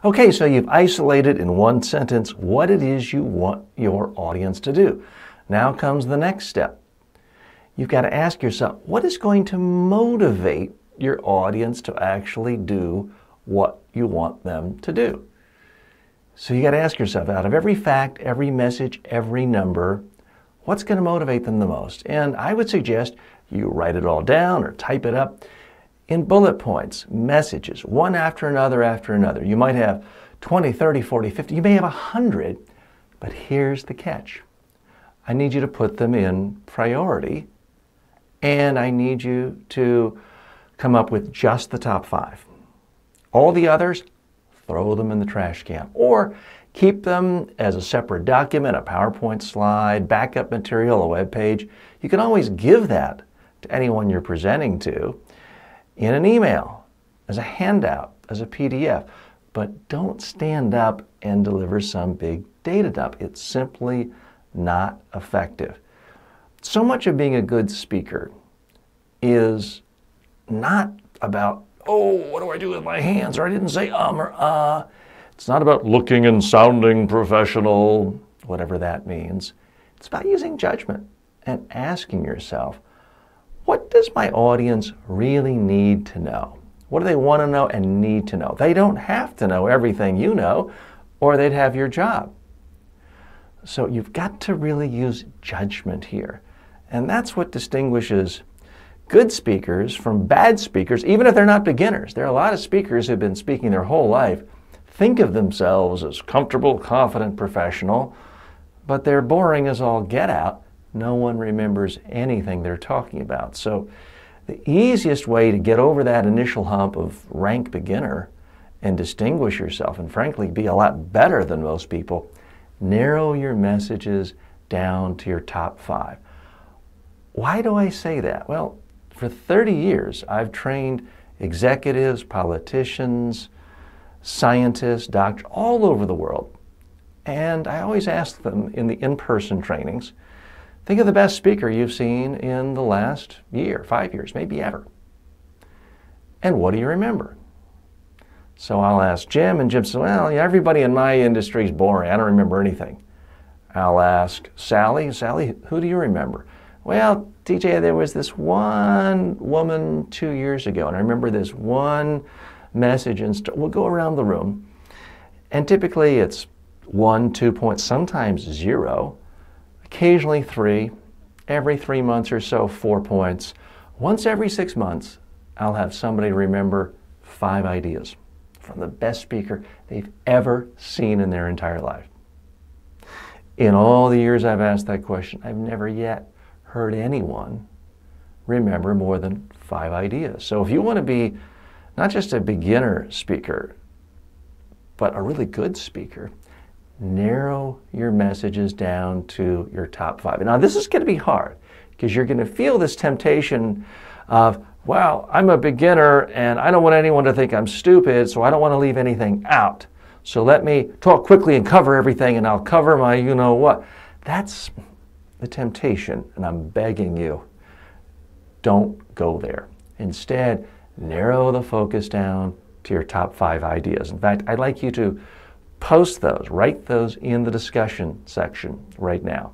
Okay, so you've isolated in one sentence what it is you want your audience to do. Now comes the next step. You've got to ask yourself, what is going to motivate your audience to actually do what you want them to do? So you got to ask yourself, out of every fact, every message, every number, what's going to motivate them the most? And I would suggest you write it all down or type it up in bullet points, messages, one after another after another. You might have 20, 30, 40, 50, you may have 100, but here's the catch. I need you to put them in priority, and I need you to come up with just the top 5. All the others, throw them in the trash can, or keep them as a separate document, a PowerPoint slide, backup material, a web page. You can always give that to anyone you're presenting to in an email, as a handout, as a PDF. But don't stand up and deliver some big data dump. It's simply not effective. So much of being a good speaker is not about, oh, what do I do with my hands? Or I didn't say or It's not about looking and sounding professional, whatever that means. It's about using judgment and asking yourself, what does my audience really need to know? What do they want to know and need to know? They don't have to know everything you know, or they'd have your job. So you've got to really use judgment here. And that's what distinguishes good speakers from bad speakers, even if they're not beginners. There are a lot of speakers who've been speaking their whole life, think of themselves as comfortable, confident, professional, but they're boring as all get out. No one remembers anything they're talking about. So the easiest way to get over that initial hump of rank beginner and distinguish yourself, and frankly be a lot better than most people, narrow your messages down to your top 5. Why do I say that? Well, for 30 years, I've trained executives, politicians, scientists, doctors, all over the world. And I always ask them in the in-person trainings, think of the best speaker you've seen in the last year, 5 years, maybe ever. And what do you remember? So I'll ask Jim, and Jim says, well, everybody in my industry is boring. I don't remember anything. I'll ask Sally, who do you remember? Well, TJ, there was this one woman 2 years ago, and I remember this one message, and we'll go around the room. And typically it's 1, 2 points, sometimes 0, occasionally 3, every 3 months or so, 4 points. Once every 6 months, I'll have somebody remember 5 ideas from the best speaker they've ever seen in their entire life. In all the years I've asked that question, I've never yet heard anyone remember more than 5 ideas. So if you want to be not just a beginner speaker, but a really good speaker, narrow your messages down to your top 5. Now this is going to be hard because you're going to feel this temptation of, well, I'm a beginner and I don't want anyone to think I'm stupid, so I don't want to leave anything out. So let me talk quickly and cover everything, and I'll cover my you-know-what. That's the temptation, and I'm begging you, don't go there. Instead, narrow the focus down to your top 5 ideas. In fact, I'd like you to post those, write those in the discussion section right now.